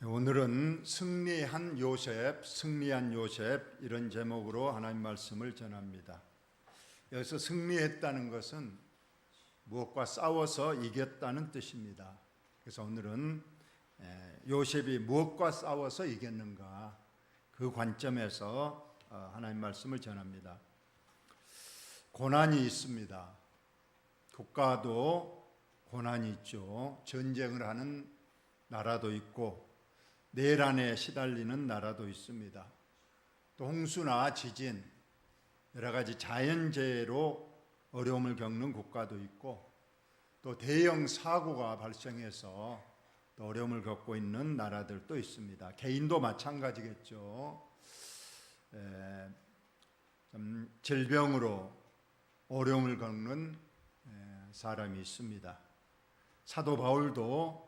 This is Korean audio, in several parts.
오늘은 승리한 요셉, 승리한 요셉 이런 제목으로 하나님 말씀을 전합니다. 여기서 승리했다는 것은 무엇과 싸워서 이겼다는 뜻입니다. 그래서 오늘은 요셉이 무엇과 싸워서 이겼는가 그 관점에서 하나님 말씀을 전합니다. 고난이 있습니다. 국가도 고난이 있죠. 전쟁을 하는 나라도 있고 내란에 시달리는 나라도 있습니다. 또 홍수나 지진, 여러 가지 자연재해로 어려움을 겪는 국가도 있고 또 대형 사고가 발생해서 또 어려움을 겪고 있는 나라들도 있습니다. 개인도 마찬가지겠죠. 질병으로 어려움을 겪는 사람이 있습니다. 사도 바울도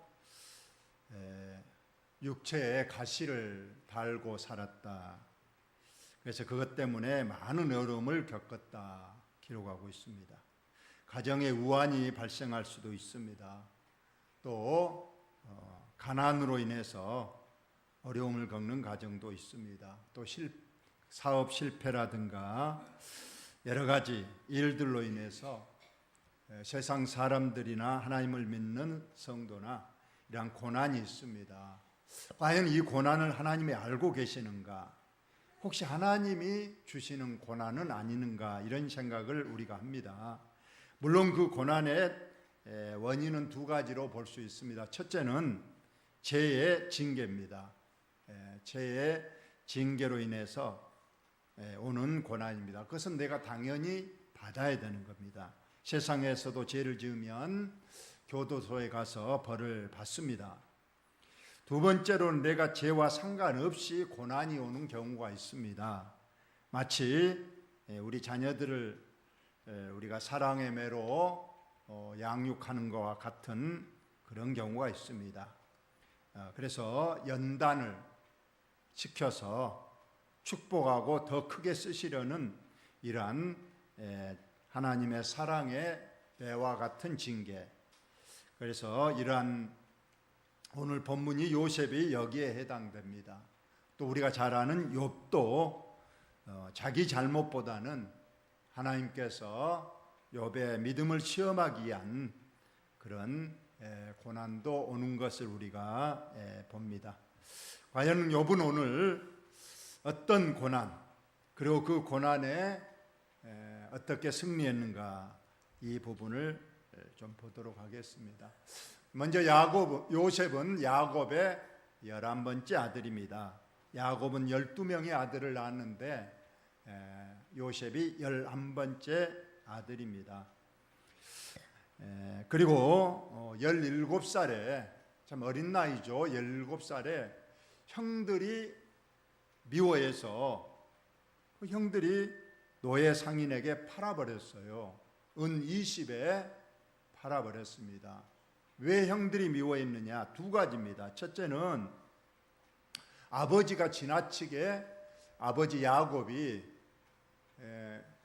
육체에 가시를 달고 살았다. 그래서 그것 때문에 많은 어려움을 겪었다 기록하고 있습니다. 가정에 우환이 발생할 수도 있습니다. 또 가난으로 인해서 어려움을 겪는 가정도 있습니다. 또 사업 실패라든가 여러 가지 일들로 인해서 세상 사람들이나 하나님을 믿는 성도나 이러한 고난이 있습니다. 과연 이 고난을 하나님이 알고 계시는가? 혹시 하나님이 주시는 고난은 아니는가? 이런 생각을 우리가 합니다. 물론 그 고난의 원인은 두 가지로 볼 수 있습니다. 첫째는 죄의 징계입니다. 죄의 징계로 인해서 오는 고난입니다. 그것은 내가 당연히 받아야 되는 겁니다. 세상에서도 죄를 지으면 교도소에 가서 벌을 받습니다. 두 번째로는 내가 죄와 상관없이 고난이 오는 경우가 있습니다. 마치 우리 자녀들을 우리가 사랑의 매로 양육하는 것과 같은 그런 경우가 있습니다. 그래서 연단을 시켜서 축복하고 더 크게 쓰시려는 이러한 하나님의 사랑의 배와 같은 징계. 그래서 이러한 오늘 본문이 요셉이 여기에 해당됩니다. 또 우리가 잘 아는 욥도 자기 잘못보다는 하나님께서 욥의 믿음을 시험하기 위한 그런 고난도 오는 것을 우리가 봅니다. 과연 욥은 오늘 어떤 고난 그리고 그 고난에 어떻게 승리했는가 이 부분을 좀 보도록 하겠습니다. 먼저 요셉은 야곱의 11번째 아들입니다. 야곱은 12명의 아들을 낳았는데 요셉이 11번째 아들입니다. 그리고 17살에 참 어린 나이죠. 17살에 형들이 미워해서 그 형들이 노예 상인에게 팔아버렸어요. 은 20에 팔아버렸습니다. 왜 형들이 미워했느냐? 두 가지입니다. 첫째는 아버지가 지나치게 아버지 야곱이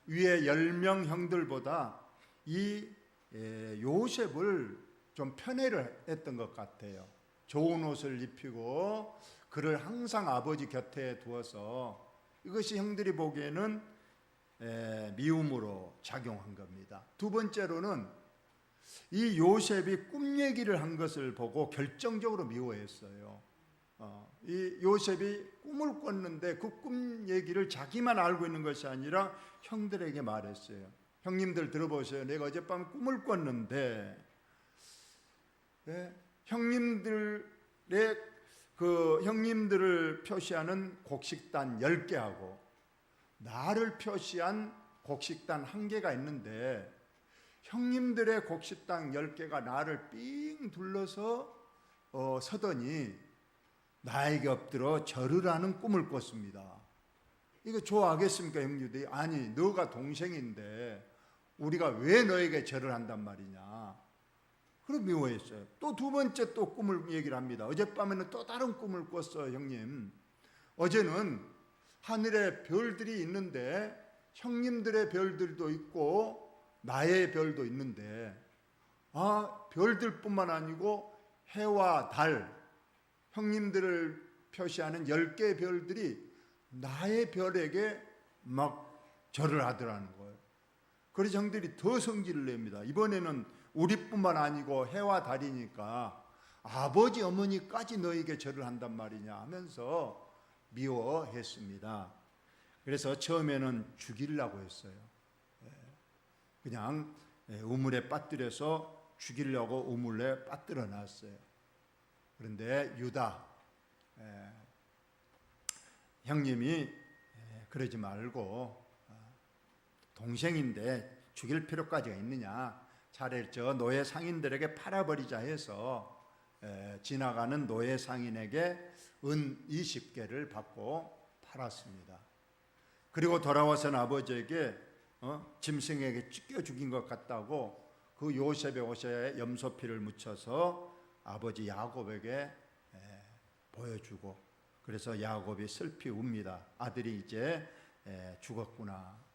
위에 10명 형들보다 이 요셉을 좀 편애를 했던 것 같아요. 좋은 옷을 입히고 그를 항상 아버지 곁에 두어서 이것이 형들이 보기에는 미움으로 작용한 겁니다. 두 번째로는 이 요셉이 꿈 얘기를 한 것을 보고 결정적으로 미워했어요. 이 요셉이 꿈을 꿨는데 그 꿈 얘기를 자기만 알고 있는 것이 아니라 형들에게 말했어요. 형님들 들어보세요. 내가 어젯밤에 꿈을 꿨는데 형님들의 그 형님들을 표시하는 곡식단 10개하고 나를 표시한 곡식단 1개가 있는데 형님들의 곡식단 10개가 나를 삥 둘러서 서더니 나에게 엎드려 절을 하는 꿈을 꿨습니다. 이거 좋아하겠습니까 형님들이? 아니 너가 동생인데 우리가 왜 너에게 절을 한단 말이냐. 그럼 미워했어요. 또 두 번째 또 꿈을 얘기를 합니다. 어젯밤에는 또 다른 꿈을 꿨어요 형님. 어제는 하늘에 별들이 있는데 형님들의 별들도 있고 나의 별도 있는데 별들뿐만 아니고 해와 달 형님들을 표시하는 10개의 별들이 나의 별에게 막 절을 하더라는 거예요. 그래서 형들이 더 성질을 냅니다. 이번에는 우리뿐만 아니고 해와 달이니까 아버지 어머니까지 너에게 절을 한단 말이냐 하면서 미워했습니다. 그래서 처음에는 죽이려고 했어요. 그냥 우물에 빠뜨려서 죽이려고 우물에 빠뜨려 놨어요. 그런데 유다 형님이 그러지 말고 동생인데 죽일 필요까지가 있느냐, 차라리 저 노예 상인들에게 팔아버리자 해서 지나가는 노예 상인에게 은 20개를 받고 팔았습니다. 그리고 돌아와서는 아버지에게 짐승에게 찢겨 죽인 것 같다고 그 요셉의 옷에 염소피를 묻혀서 아버지 야곱에게 보여주고, 그래서 야곱이 슬피 웁니다. 아들이 이제 죽었구나.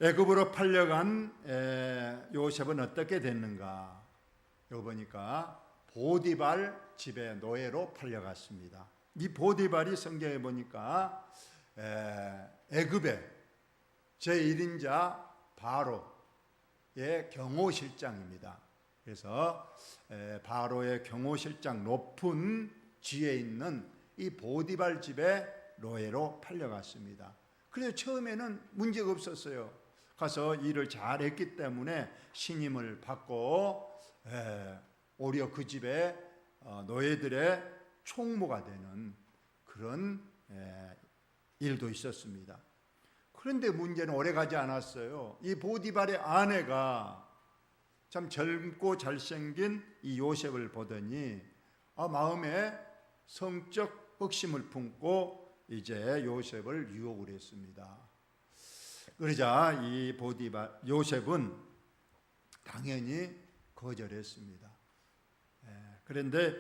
애굽으로 팔려간 요셉은 어떻게 됐는가? 여기 보니까 보디발 집의 노예로 팔려갔습니다. 이 보디발이 성경에 보니까 애굽의 제1인자 바로의 경호실장입니다. 그래서 바로의 경호실장 높은 지에 있는 이 보디발 집의 노예로 팔려갔습니다. 그래서 처음에는 문제가 없었어요. 가서 일을 잘했기 때문에 신임을 받고 오히려 그 집의 노예들의 총무가 되는 그런 일도 있었습니다. 그런데 문제는 오래가지 않았어요. 이 보디발의 아내가 참 젊고 잘생긴 이 요셉을 보더니 마음에 성적 흑심을 품고 이제 요셉을 유혹을 했습니다. 그러자 이 보디발 요셉은 당연히 거절했습니다. 그런데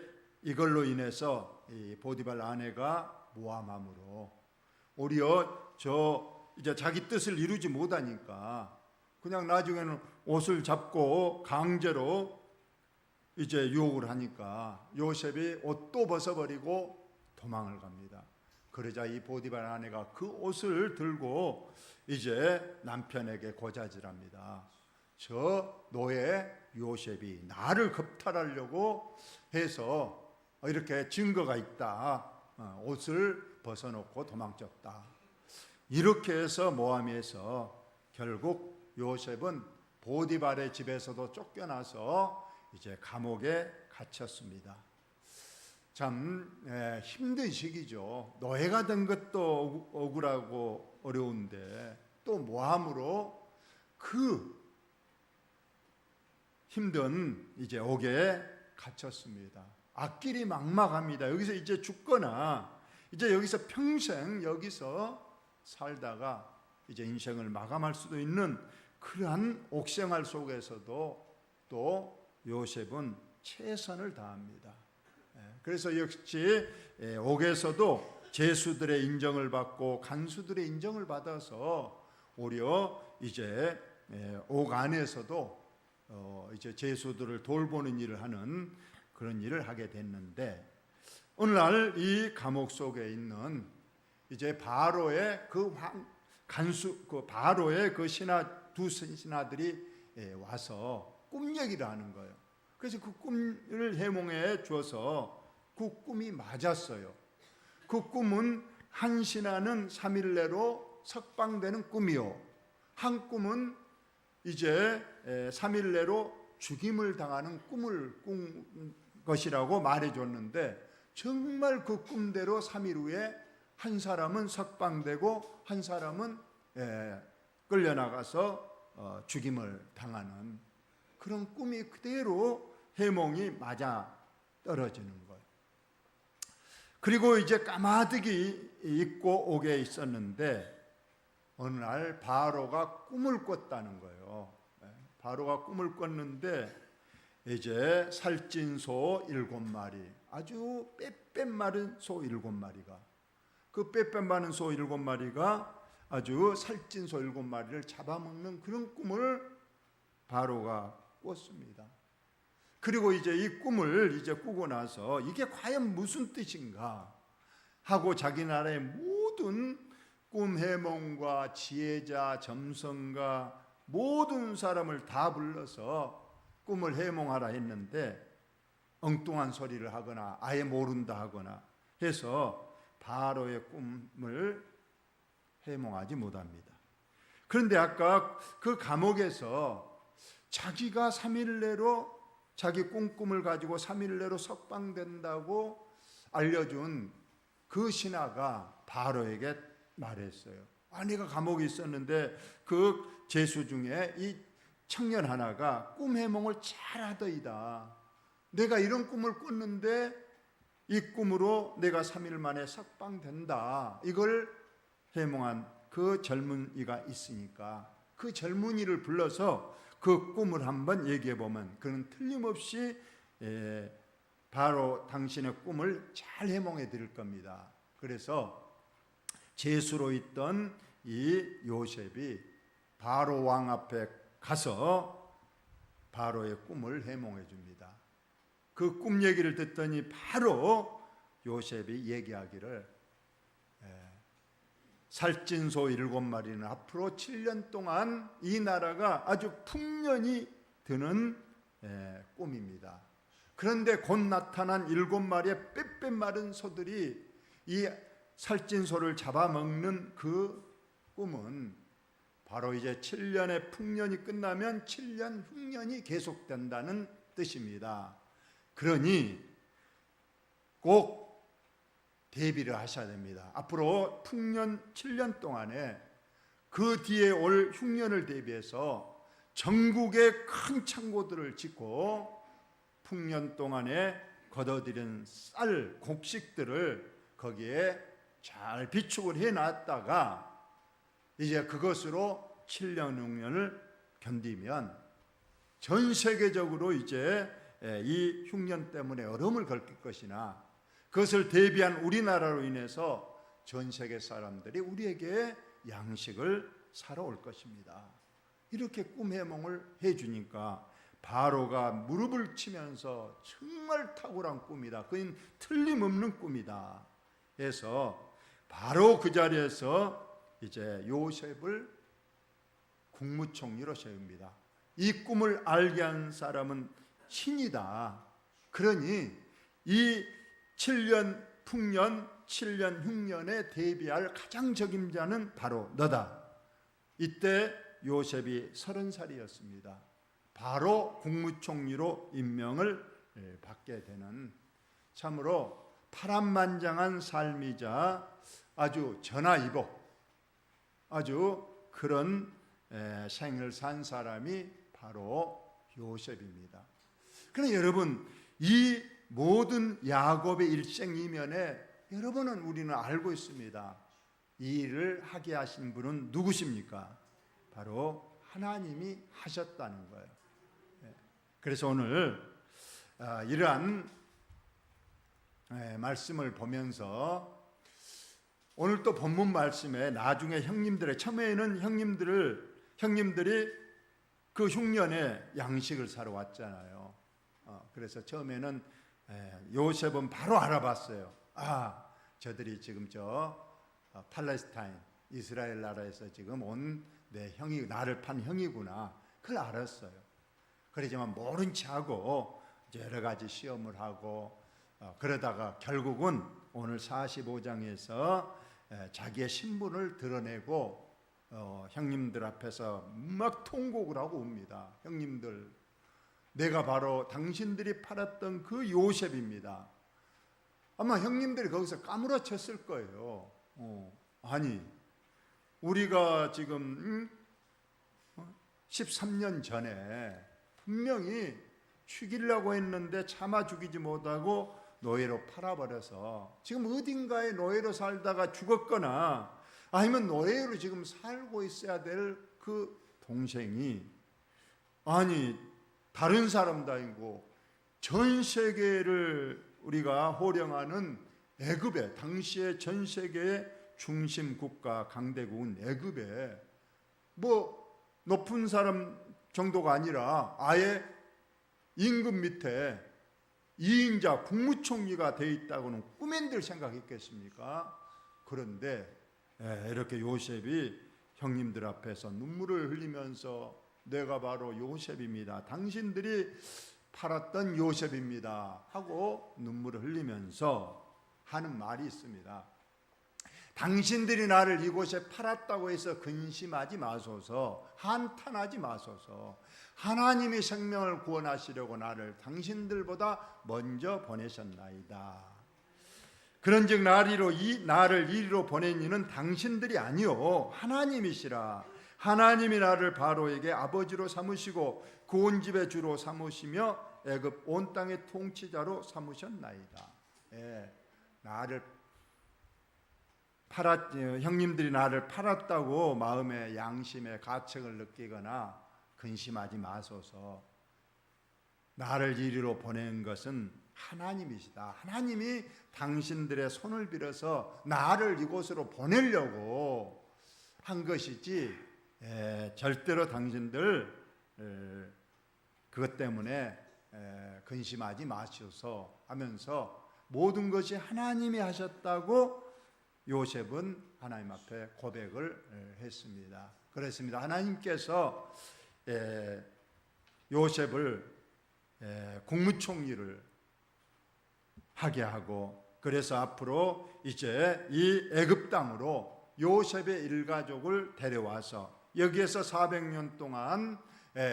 이걸로 인해서 이 보디발 아내가 모함함으로 오히려 이제 자기 뜻을 이루지 못하니까 그냥 나중에는 옷을 잡고 강제로 이제 유혹을 하니까 요셉이 옷도 벗어버리고 도망을 갑니다. 그러자 이 보디발 아내가 그 옷을 들고 이제 남편에게 고자질합니다. 저 노예 요셉이 나를 겁탈하려고 해서 이렇게 증거가 있다. 옷을 벗어놓고 도망쳤다. 이렇게 해서 모함해서 결국 요셉은 보디발의 집에서도 쫓겨나서 이제 감옥에 갇혔습니다. 참 힘든 시기죠. 노예가 된 것도 억울하고 어려운데 또 모함으로 그 힘든 이제 옥에 갇혔습니다. 앞길이 막막합니다. 여기서 이제 죽거나 이제 여기서 평생 여기서 살다가 이제 인생을 마감할 수도 있는 그러한 옥생활 속에서도 또 요셉은 최선을 다합니다. 그래서 역시 옥에서도 제수들의 인정을 받고 간수들의 인정을 받아서 오히려 이제 옥 안에서도 이제 제수들을 돌보는 일을 하는 그런 일을 하게 됐는데, 오늘날 이 감옥 속에 있는 이제 바로의 그 간수, 그 바로의 그 두 신하들이 와서 꿈 얘기를 하는 거예요. 그래서 그 꿈을 해몽해 주어서 그 꿈이 맞았어요. 그 꿈은 한 신하는 3일 내로 석방되는 꿈이요, 한 꿈은 이제 3일 내로 죽임을 당하는 꿈을 꾼 것이라고 말해줬는데, 정말 그 꿈대로 3일 후에 한 사람은 석방되고 한 사람은 끌려나가서 죽임을 당하는 그런 꿈이 그대로 해몽이 맞아 떨어지는 거예요. 그리고 이제 까마득이 입고 옥에 있었는데 어느 날 바로가 꿈을 꿨다는 거예요. 바로가 꿈을 꿨는데 이제 살찐 소 7마리, 아주 빼빼 마른 소 7마리가, 그 빼빼 마른 소 7마리가 아주 살찐 소 7마리를 잡아먹는 그런 꿈을 바로가 꿨습니다. 그리고 이제 이 꿈을 이제 꾸고 나서 이게 과연 무슨 뜻인가 하고 자기 나라의 모든 꿈 해몽과 지혜자, 점성가 모든 사람을 다 불러서 꿈을 해몽하라 했는데 엉뚱한 소리를 하거나 아예 모른다 하거나 해서 바로의 꿈을 해몽하지 못합니다. 그런데 아까 그 감옥에서 자기가 3일 내로 자기 꿈을 가지고 3일 내로 석방된다고 알려준 그 신하가 바로에게 말했어요. 내가 감옥에 있었는데 그 죄수 중에 이 청년 하나가 꿈 해몽을 잘하더이다. 내가 이런 꿈을 꿨는데 이 꿈으로 내가 3일 만에 석방된다. 이걸 해몽한 그 젊은이가 있으니까 그 젊은이를 불러서 그 꿈을 한번 얘기해 보면 그는 틀림없이 바로 당신의 꿈을 잘 해몽해 드릴 겁니다. 그래서 죄수로 있던 이 요셉이 바로 왕 앞에 가서 바로의 꿈을 해몽해 줍니다. 그 꿈 얘기를 듣더니 바로 요셉이 얘기하기를 살찐소 7마리는 앞으로 7년 동안 이 나라가 아주 풍년이 드는 꿈입니다. 그런데 곧 나타난 7마리의 빼빼 마른 소들이 이 살찐소를 잡아먹는 그 꿈은 바로 이제 7년의 풍년이 끝나면 7년 흉년이 계속된다는 뜻입니다. 그러니 꼭 대비를 하셔야 됩니다. 앞으로 풍년 7년 동안에 그 뒤에 올 흉년을 대비해서 전국에 큰 창고들을 짓고 풍년 동안에 거둬들인 쌀, 곡식들을 거기에 잘 비축을 해놨다가 이제 그것으로 7년 흉년을 견디면 전 세계적으로 이제 이 흉년 때문에 어려움을 겪을 것이나 그것을 대비한 우리나라로 인해서 전 세계 사람들이 우리에게 양식을 사러 올 것입니다. 이렇게 꿈 해몽을 해주니까 바로가 무릎을 치면서 정말 탁월한 꿈이다. 그건 틀림없는 꿈이다. 해서 바로 그 자리에서 이제 요셉을 국무총리로 세웁니다. 이 꿈을 알게 한 사람은 신이다. 그러니 이 7년 풍년, 7년 흉년에 대비할 가장 적임자는 바로 너다. 이때 요셉이 30살이었습니다. 바로 국무총리로 임명을 받게 되는 참으로 파란만장한 삶이자 아주 전화위복, 아주 그런 생을 산 사람이 바로 요셉입니다. 그러나 여러분, 이 모든 야곱의 일생 이면에 여러분은 우리는 알고 있습니다. 이 일을 하게 하신 분은 누구십니까? 바로 하나님이 하셨다는 거예요. 그래서 오늘 이러한 말씀을 보면서 오늘 또 본문 말씀에 나중에 형님들의 처음에는 형님들이 그 흉년에 양식을 사러 왔잖아요. 그래서 처음에는 요셉은 바로 알아봤어요. 저들이 지금 팔레스타인 이스라엘 나라에서 지금 온 내 형이 나를 판 형이구나. 그걸 알았어요. 그러지만 모른 척하고 여러 가지 시험을 하고 그러다가 결국은 오늘 45장에서 자기의 신분을 드러내고 형님들 앞에서 막 통곡을 하고 옵니다. 형님들, 내가 바로 당신들이 팔았던 그 요셉입니다. 아마 형님들이 거기서 까무러쳤을 거예요. 아니, 우리가 지금 13년 전에 분명히 죽이려고 했는데 차마 죽이지 못하고 노예로 팔아버려서 지금 어딘가에 노예로 살다가 죽었거나 아니면 노예로 지금 살고 있어야 될 그 동생이 아니 다른 사람도 아니고 전 세계를 우리가 호령하는 애굽에 당시에 전 세계의 중심 국가 강대국은 애굽에 뭐 높은 사람 정도가 아니라 아예 임금 밑에 2인자 국무총리가 돼 있다고는 꿈엔들 생각했겠습니까? 그런데 이렇게 요셉이 형님들 앞에서 눈물을 흘리면서 내가 바로 요셉입니다, 당신들이 팔았던 요셉입니다 하고 눈물을 흘리면서 하는 말이 있습니다. 당신들이 나를 이곳에 팔았다고 해서 근심하지 마소서, 한탄하지 마소서. 하나님이 생명을 구원하시려고 나를 당신들보다 먼저 보내셨나이다. 그런즉 나를 이리로 보낸 이는 당신들이 아니요 하나님이시라. 하나님이 나를 바로에게 아버지로 삼으시고 그 온 집의 주로 삼으시며 애굽 온 땅의 통치자로 삼으셨나이다. 형님들이 나를 팔았다고 마음의 양심의 가책을 느끼거나 근심하지 마소서. 나를 이리로 보낸 것은 하나님이시다. 하나님이 당신들의 손을 빌어서 나를 이곳으로 보내려고 한 것이지 절대로 당신들 그것 때문에 근심하지 마셔서 하면서 모든 것이 하나님이 하셨다고 요셉은 하나님 앞에 고백을 했습니다. 그렇습니다. 하나님께서 요셉을 국무총리를 하게 하고, 그래서 앞으로 이제 이 애굽 땅으로 요셉의 일가족을 데려와서 여기에서 400년 동안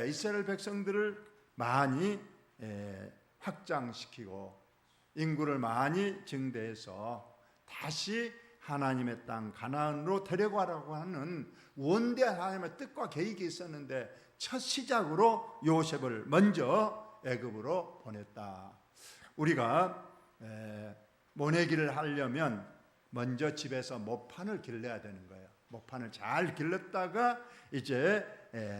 이스라엘 백성들을 많이 확장시키고 인구를 많이 증대해서 다시 하나님의 땅 가나안으로 데려가라고 하는 원대한 하나님의 뜻과 계획이 있었는데 첫 시작으로 요셉을 먼저 애굽으로 보냈다. 우리가 모내기를 하려면 먼저 집에서 모판을 길러야 되는 거예요. 모판을 잘 길렀다가 이제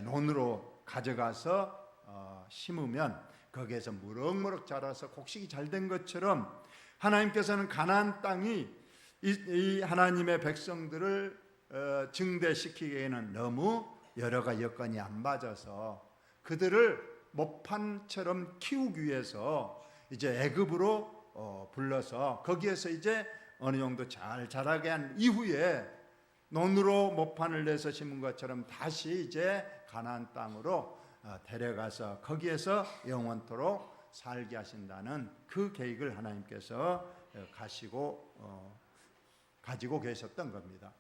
논으로 가져가서 심으면 거기에서 무럭무럭 자라서 곡식이 잘 된 것처럼 하나님께서는 가나안 땅이 이 하나님의 백성들을 증대시키기에는 너무 여러 가지 여건이 안 맞아서 그들을 모판처럼 키우기 위해서 이제 애굽으로 불러서 거기에서 이제 어느 정도 잘 자라게 한 이후에 논으로 모판을 내서 심은 것처럼 다시 이제 가나안 땅으로 데려가서 거기에서 영원토록 살게 하신다는 그 계획을 하나님께서 가지고 계셨던 겁니다.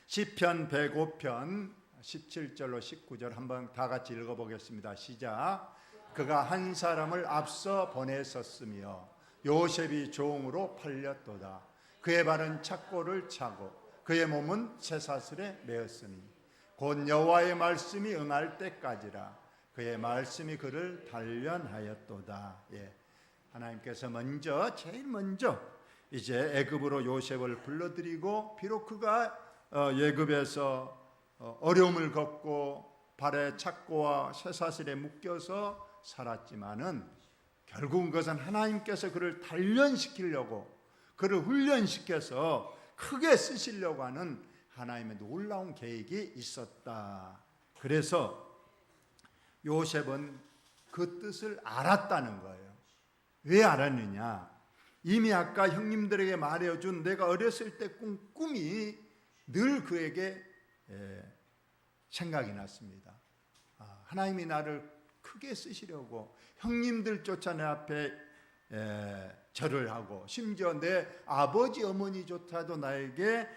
시편 105편 17절로 19절 한번 다 같이 읽어보겠습니다. 시작. 그가 한 사람을 앞서 보내셨으며 요셉이 종으로 팔렸도다. 그의 발은 착고를 차고 그의 몸은 쇠사슬에 매었으니 곧 여호와의 말씀이 응할 때까지라. 그의 말씀이 그를 단련하였도다. 하나님께서 제일 먼저 이제 애굽으로 요셉을 불러들이고, 비록 그가 애굽에서 어려움을 겪고 발에 착고와 쇠사슬에 묶여서 살았지만은 결국은 그것은 하나님께서 그를 단련시키려고, 그를 훈련시켜서 크게 쓰시려고 하는 하나님의 놀라운 계획이 있었다. 그래서 요셉은 그 뜻을 알았다는 거예요. 왜 알았느냐? 이미 아까 형님들에게 말해준 내가 어렸을 때 꾼 꿈이 늘 그에게 생각이 났습니다. 하나님이 나를 크게 쓰시려고 형님들조차 내 앞에 절을 하고, 심지어 내 아버지 어머니조차도 나에게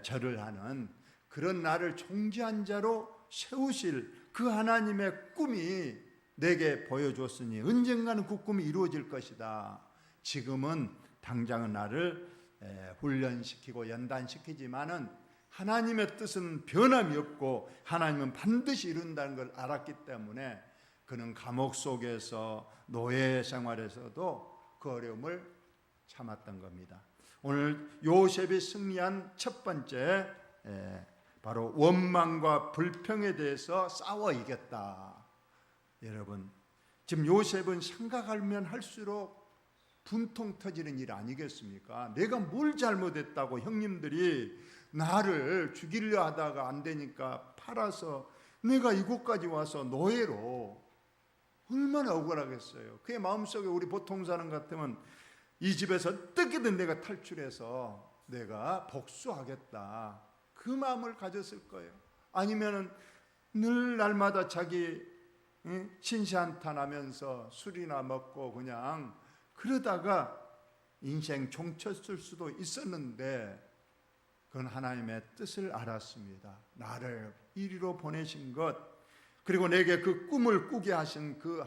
절을 하는 그런 나를 존귀한 자로 세우실 그 하나님의 꿈이 내게 보여줬으니 언젠가는 그 꿈이 이루어질 것이다. 지금은 당장은 나를 훈련시키고 연단시키지만은 하나님의 뜻은 변함이 없고 하나님은 반드시 이룬다는 걸 알았기 때문에 그는 감옥 속에서 노예 생활에서도 그 어려움을 참았던 겁니다. 오늘 요셉이 승리한 첫 번째 바로 원망과 불평에 대해서 싸워 이겼다. 여러분, 지금 요셉은 생각하면 할수록 분통 터지는 일 아니겠습니까? 내가 뭘 잘못했다고 형님들이 나를 죽이려 하다가 안 되니까 팔아서 내가 이곳까지 와서 노예로 얼마나 억울하겠어요. 그의 마음속에 우리 보통 사람 같으면 이 집에서 어떻게든 내가 탈출해서 내가 복수하겠다, 그 마음을 가졌을 거예요. 아니면은 늘 날마다 자기 신시한탄하면서 술이나 먹고 그냥 그러다가 인생 종쳤을 수도 있었는데, 그건 하나님의 뜻을 알았습니다. 나를 이리로 보내신 것, 그리고 내게 그 꿈을 꾸게 하신 그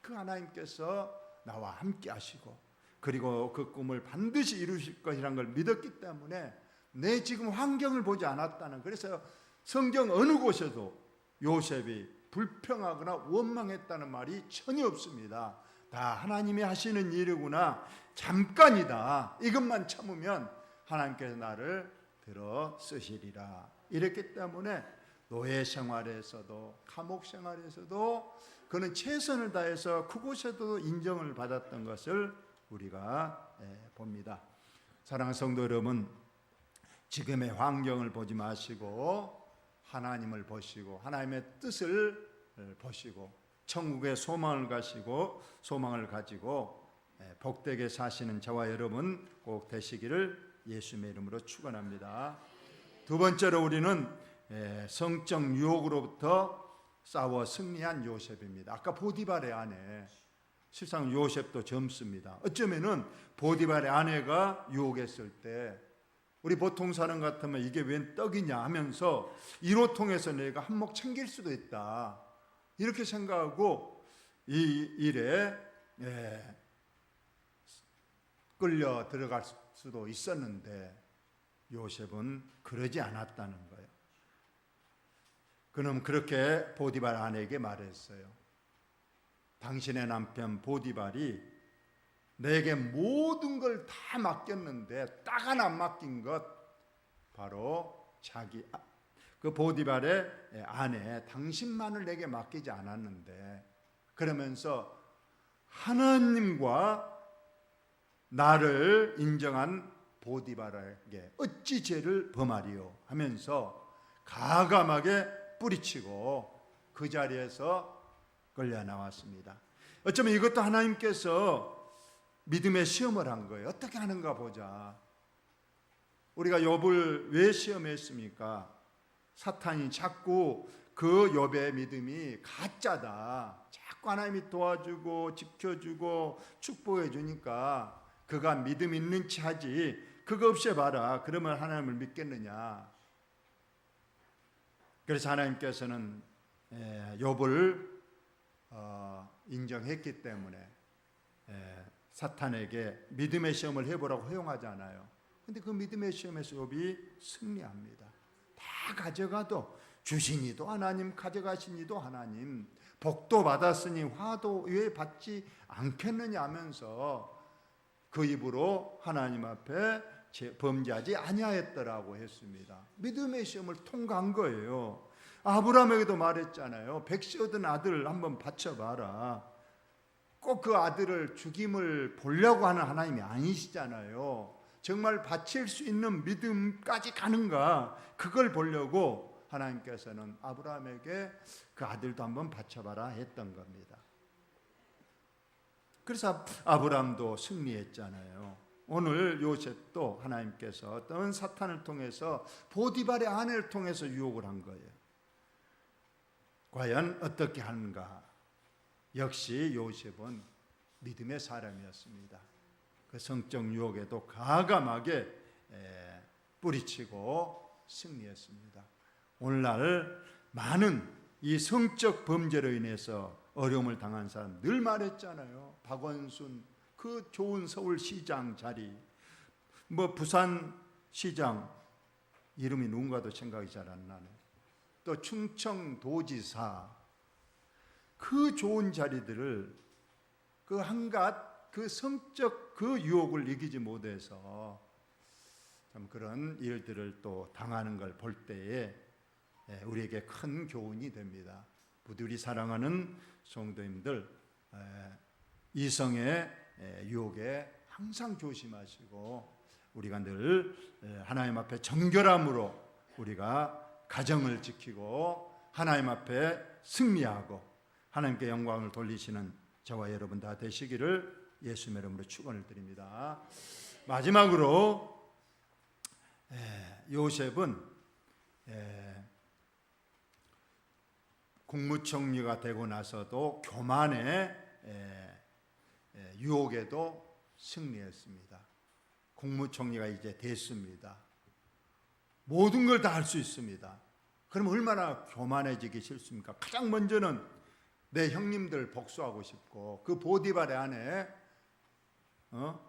하나님께서 나와 함께 하시고, 그리고 그 꿈을 반드시 이루실 것이라는 걸 믿었기 때문에 내 지금 환경을 보지 않았다는, 그래서 성경 어느 곳에도 요셉이 불평하거나 원망했다는 말이 전혀 없습니다. 다 하나님이 하시는 일이구나, 잠깐이다, 이것만 참으면 하나님께서 나를 들어 쓰시리라. 이랬기 때문에 노예 생활에서도 감옥 생활에서도 그는 최선을 다해서 그곳에도 인정을 받았던 것을 우리가 봅니다. 사랑하는 성도 여러분, 지금의 환경을 보지 마시고 하나님을 보시고 하나님의 뜻을 보시고 천국의 소망을 가지고 복되게 사시는 저와 여러분 꼭 되시기를 예수님의 이름으로 축원합니다. 두 번째로 우리는 성적 유혹으로부터 싸워 승리한 요셉입니다. 아까 보디발의 아내, 실상 요셉도 젊습니다. 어쩌면은 보디발의 아내가 유혹했을 때 우리 보통 사람 같으면 이게 웬 떡이냐 하면서 이로 통해서 내가 한몫 챙길 수도 있다, 이렇게 생각하고 이 일에 끌려 들어갈 수도 있었는데 요셉은 그러지 않았다는 거예요. 그는 그렇게 보디발 아내에게 말했어요. 당신의 남편 보디발이 내게 모든 걸 다 맡겼는데 딱 하나 안 맡긴 것, 바로 그 보디발의 아내 당신만을 내게 맡기지 않았는데, 그러면서 하나님과 나를 인정한 보디발에게 어찌 죄를 범하리요 하면서 가감하게 뿌리치고 그 자리에서 끌려 나왔습니다. 어쩌면 이것도 하나님께서 믿음의 시험을 한 거예요. 어떻게 하는가 보자. 우리가 욥을 왜 시험했습니까? 사탄이 자꾸 그 욥의 믿음이 가짜다, 자꾸 하나님이 도와주고 지켜주고 축복해 주니까 그가 믿음 있는 체 하지, 그거 없애 봐라, 그러면 하나님을 믿겠느냐. 그래서 하나님께서는 욥을 인정했기 때문에 사탄에게 믿음의 시험을 해보라고 허용하지 않아요. 근데 그 믿음의 시험에서 욥이 승리합니다. 다 가져가도 주시니도 하나님, 가져가시니도 하나님, 복도 받았으니 화도 왜 받지 않겠느냐 하면서 그 입으로 하나님 앞에 범죄하지 아니하였더라고 했습니다. 믿음의 시험을 통과한 거예요. 아브라함에게도 말했잖아요. 백시 얻은 아들 한번 바쳐봐라. 꼭 그 아들을 죽임을 보려고 하는 하나님이 아니시잖아요. 정말 바칠 수 있는 믿음까지 가는가, 그걸 보려고 하나님께서는 아브라함에게 그 아들도 한번 바쳐봐라 했던 겁니다. 그래서 아브라함도 승리했잖아요. 오늘 요셉도 하나님께서 어떤 사탄을 통해서 보디발의 아내를 통해서 유혹을 한 거예요. 과연 어떻게 하는가? 역시 요셉은 믿음의 사람이었습니다. 그 성적 유혹에도 가감하게 뿌리치고 승리했습니다. 오늘날 많은 이 성적 범죄로 인해서 어려움을 당한 사람, 늘 말했잖아요. 박원순 그 좋은 서울시장 자리, 부산시장 이름이 누군가도 생각이 잘 안 나네. 또 충청도지사 그 좋은 자리들을 그 한갓 그 성적 그 유혹을 이기지 못해서 참 그런 일들을 또 당하는 걸 볼 때에 우리에게 큰 교훈이 됩니다. 부디 우리 사랑하는 성도님들, 이성의 유혹에 항상 조심하시고 우리가 늘 하나님 앞에 정결함으로 우리가 가정을 지키고 하나님 앞에 승리하고 하나님께 영광을 돌리시는 저와 여러분 다 되시기를 예수님의 이름으로 축원을 드립니다. 마지막으로 요셉은 국무총리가 되고 나서도 교만의 유혹에도 승리했습니다. 국무총리가 이제 됐습니다. 모든 걸 다 할 수 있습니다. 그럼 얼마나 교만해지기 싫습니까? 가장 먼저는 내 형님들 복수하고 싶고, 그 보디발의 아내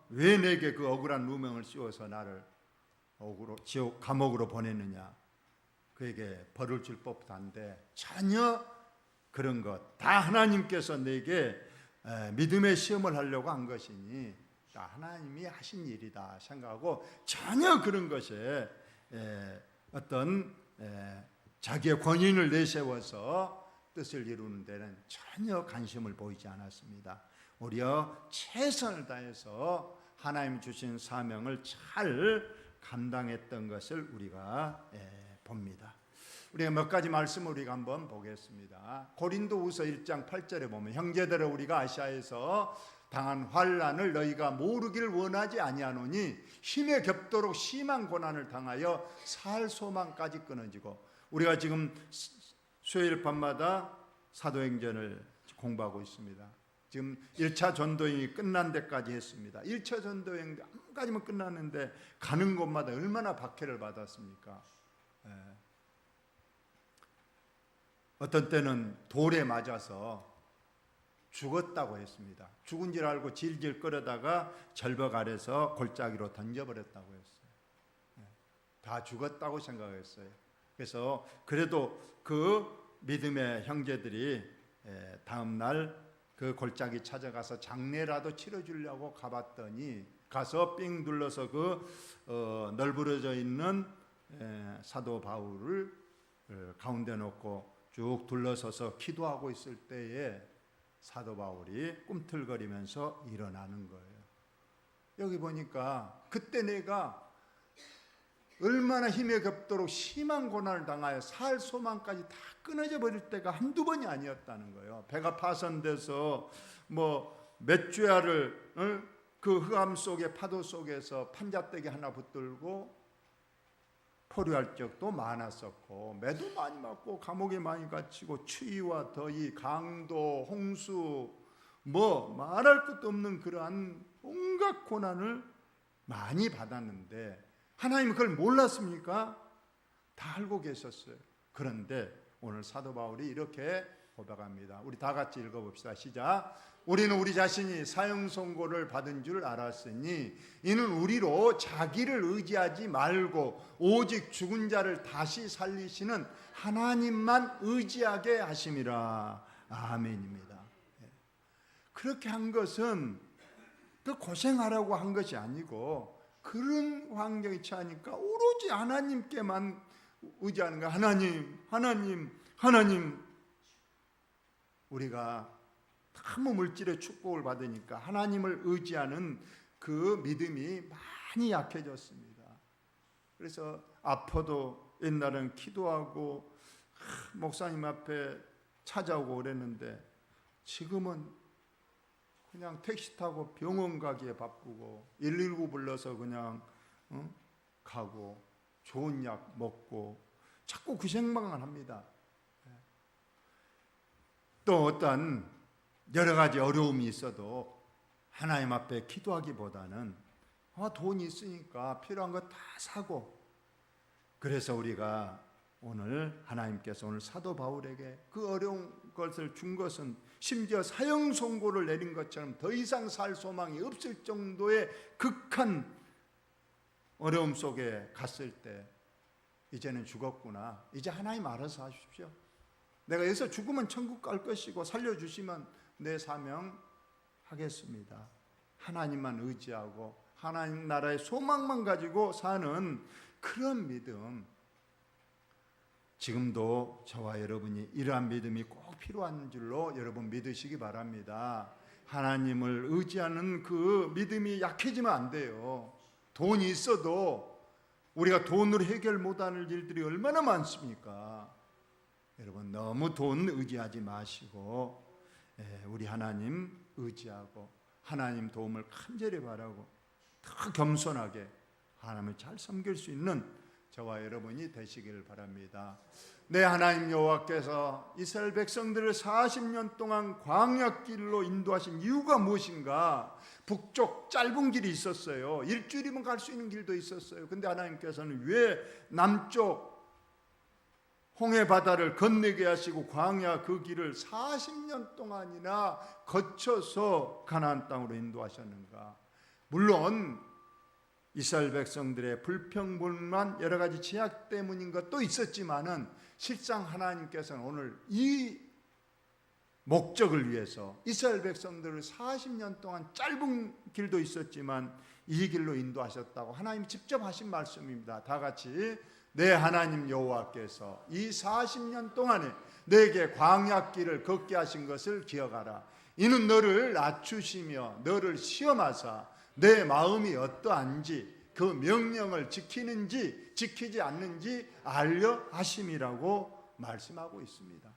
왜 내게 그 억울한 누명을 씌워서 나를 지옥 감옥으로 보냈느냐, 그에게 벌을 줄 법도 한데 전혀 그런 것 다 하나님께서 내게 믿음의 시험을 하려고 한 것이니 다 하나님이 하신 일이다 생각하고, 전혀 그런 것에 어떤 자기의 권위를 내세워서 뜻을 이루는 데는 전혀 관심을 보이지 않았습니다. 오히려 최선을 다해서 하나님 주신 사명을 잘 감당했던 것을 우리가 봅니다. 우리가 몇 가지 말씀을 우리가 한번 보겠습니다. 고린도후서 1장 8절에 보면, 형제들아 우리가 아시아에서 당한 환난을 너희가 모르기를 원하지 아니하노니 힘에 겹도록 심한 고난을 당하여 살 소망까지 끊어지고, 우리가 지금 수요일 밤마다 사도행전을 공부하고 있습니다. 지금 1차 전도행이 끝난 데까지 했습니다. 1차 전도행 한 가지만 끝났는데 가는 곳마다 얼마나 박해를 받았습니까? 어떤 때는 돌에 맞아서 죽었다고 했습니다. 죽은 줄 알고 질질 끌어다가 절벽 아래서 골짜기로 던져버렸다고 했어요. 다 죽었다고 생각했어요. 그래서 그래도 그 믿음의 형제들이 다음 날 그 골짜기 찾아가서 장례라도 치러주려고 가봤더니, 가서 삥 둘러서 그 널브러져 있는 사도 바울을 가운데 놓고 쭉 둘러서서 기도하고 있을 때에 사도 바울이 꿈틀거리면서 일어나는 거예요. 여기 보니까 그때 내가 얼마나 힘에 겹도록 심한 고난을 당하여 살 소망까지 다 끊어져 버릴 때가 한두 번이 아니었다는 거예요. 배가 파손돼서 몇 주야를 그 흑암 속에 파도 속에서 판잣대기 하나 붙들고 포류할 적도 많았었고, 매도 많이 맞고 감옥에 많이 갇히고 추위와 더위, 강도, 홍수, 말할 것도 없는 그러한 온갖 고난을 많이 받았는데 하나님은 그걸 몰랐습니까? 다 알고 계셨어요. 그런데 오늘 사도 바울이 이렇게 고백합니다. 우리 다 같이 읽어봅시다. 시작. 우리는 우리 자신이 사형 선고를 받은 줄 알았으니 이는 우리로 자기를 의지하지 말고 오직 죽은 자를 다시 살리시는 하나님만 의지하게 하심이라. 아멘입니다. 그렇게 한 것은 그 고생하라고 한 것이 아니고, 그런 환경에 처하니까 오로지 하나님께만 의지하는 거야. 하나님. 우리가 너무 물질의 축복을 받으니까 하나님을 의지하는 그 믿음이 많이 약해졌습니다. 그래서 아파도 옛날엔 기도하고 목사님 앞에 찾아오고 그랬는데, 지금은 그냥 택시 타고 병원 가기에 바쁘고 119 불러서 그냥 가고 좋은 약 먹고 자꾸 그 생각만 합니다. 또 어떤 여러 가지 어려움이 있어도 하나님 앞에 기도하기보다는 돈이 있으니까 필요한 거 다 사고, 그래서 우리가 오늘 하나님께서 오늘 사도 바울에게 그 어려운 것을 준 것은 심지어 사형 선고를 내린 것처럼 더 이상 살 소망이 없을 정도의 극한 어려움 속에 갔을 때, 이제는 죽었구나, 이제 하나님 알아서 하십시오. 내가 여기서 죽으면 천국 갈 것이고 살려주시면 내 사명 하겠습니다. 하나님만 의지하고 하나님 나라의 소망만 가지고 사는 그런 믿음, 지금도 저와 여러분이 이러한 믿음이 꼭 필요한 줄로 여러분 믿으시기 바랍니다. 하나님을 의지하는 그 믿음이 약해지면 안 돼요. 돈이 있어도 우리가 돈으로 해결 못하는 일들이 얼마나 많습니까? 여러분 너무 돈 의지하지 마시고 우리 하나님 의지하고 하나님 도움을 간절히 바라고 더 겸손하게 하나님을 잘 섬길 수 있는 저와 여러분이 되시길 바랍니다. 내 하나님 여호와께서 이스라엘 백성들을 40년 동안 광야길로 인도하신 이유가 무엇인가? 북쪽 짧은 길이 있었어요. 일주일이면 갈 수 있는 길도 있었어요. 근데 하나님께서는 왜 남쪽 홍해 바다를 건너게 하시고 광야 그 길을 40년 동안이나 거쳐서 가나안 땅으로 인도하셨는가? 물론 이스라엘 백성들의 불평불만 여러 가지 제약 때문인 것도 있었지만은 실상 하나님께서는 오늘 이 목적을 위해서 이스라엘 백성들을 40년 동안 짧은 길도 있었지만 이 길로 인도하셨다고 하나님 직접 하신 말씀입니다. 다 같이 내 하나님 여호와께서 이 40년 동안에 내게 광야길을 걷게 하신 것을 기억하라. 이는 너를 낮추시며 너를 시험하사 내 마음이 어떠한지 그 명령을 지키는지 지키지 않는지 알려 하심이라고 말씀하고 있습니다.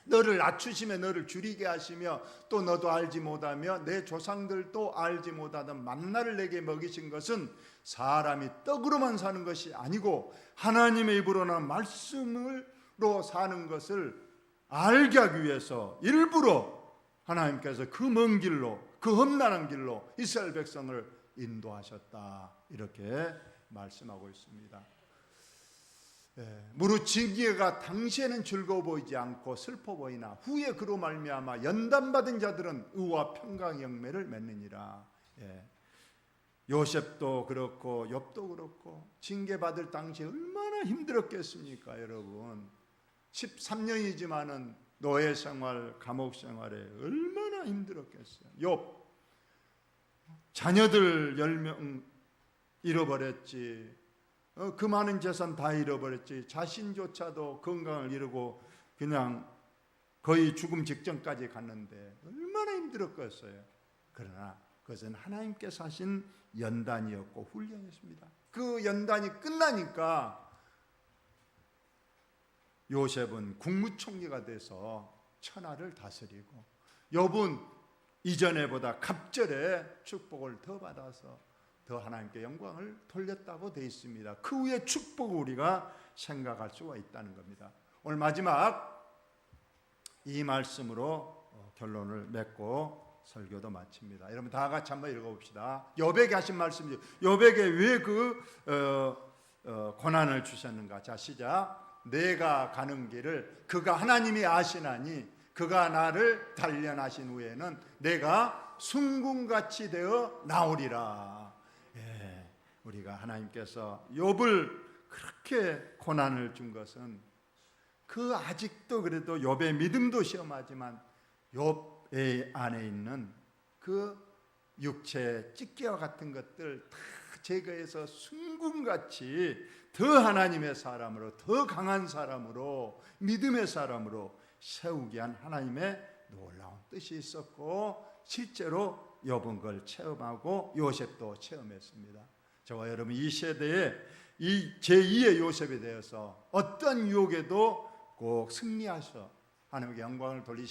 너를 낮추시며 너를 줄이게 하시며 또 너도 알지 못하며 내 조상들도 알지 못하던 만나를 내게 먹이신 것은 사람이 떡으로만 사는 것이 아니고 하나님의 입으로 나는 말씀으로 사는 것을 알게 하기 위해서 일부러 하나님께서 그 먼 길로 그 험난한 길로 이스라엘 백성을 인도하셨다 이렇게 말씀하고 있습니다. 무릇 징계가 당시에는 즐거워 보이지 않고 슬퍼 보이나 후에 그로 말미암아 연단받은 자들은 의와 평강의 열매를 맺느니라. 요셉도 그렇고 욥도 그렇고 징계받을 당시에 얼마나 힘들었겠습니까 여러분. 13년이지만은 노예 생활, 감옥 생활에 얼마나 힘들었겠어요. 욥 자녀들 10명 잃어버렸지. 그 많은 재산 다 잃어버렸지. 자신조차도 건강을 잃고 그냥 거의 죽음 직전까지 갔는데 얼마나 힘들었겠어요. 그러나 그것은 하나님께서 하신 연단이었고 훈련이었습니다. 그 연단이 끝나니까 요셉은 국무총리가 돼서 천하를 다스리고 욥은 이전에보다 갑절에 축복을 더 받아서 더 하나님께 영광을 돌렸다고 되어 있습니다. 그 후에 축복을 우리가 생각할 수가 있다는 겁니다. 오늘 마지막 이 말씀으로 결론을 맺고 설교도 마칩니다. 여러분 다 같이 한번 읽어봅시다. 욥에게 하신 말씀이죠. 욥에게 왜 그 고난을 주셨는가? 자 시작. 내가 가는 길을 그가 하나님이 아시나니 그가 나를 단련하신 후에는 내가 순금같이 되어 나오리라. 우리가 하나님께서 욥을 그렇게 고난을 준 것은 그 아직도 그래도 욥의 믿음도 시험하지만 욥의 안에 있는 그 육체 찢기와 같은 것들 다 제거해서 순금같이 더 하나님의 사람으로 더 강한 사람으로 믿음의 사람으로 세우게 한 하나님의 놀라운 뜻이 있었고 실제로 욥은 그걸 체험하고 요셉도 체험했습니다. 저와 여러분 이 세대에 이 제2의 요셉에 대해서 어떤 유혹에도 꼭 승리하셔 하나님께 영광을 돌리시기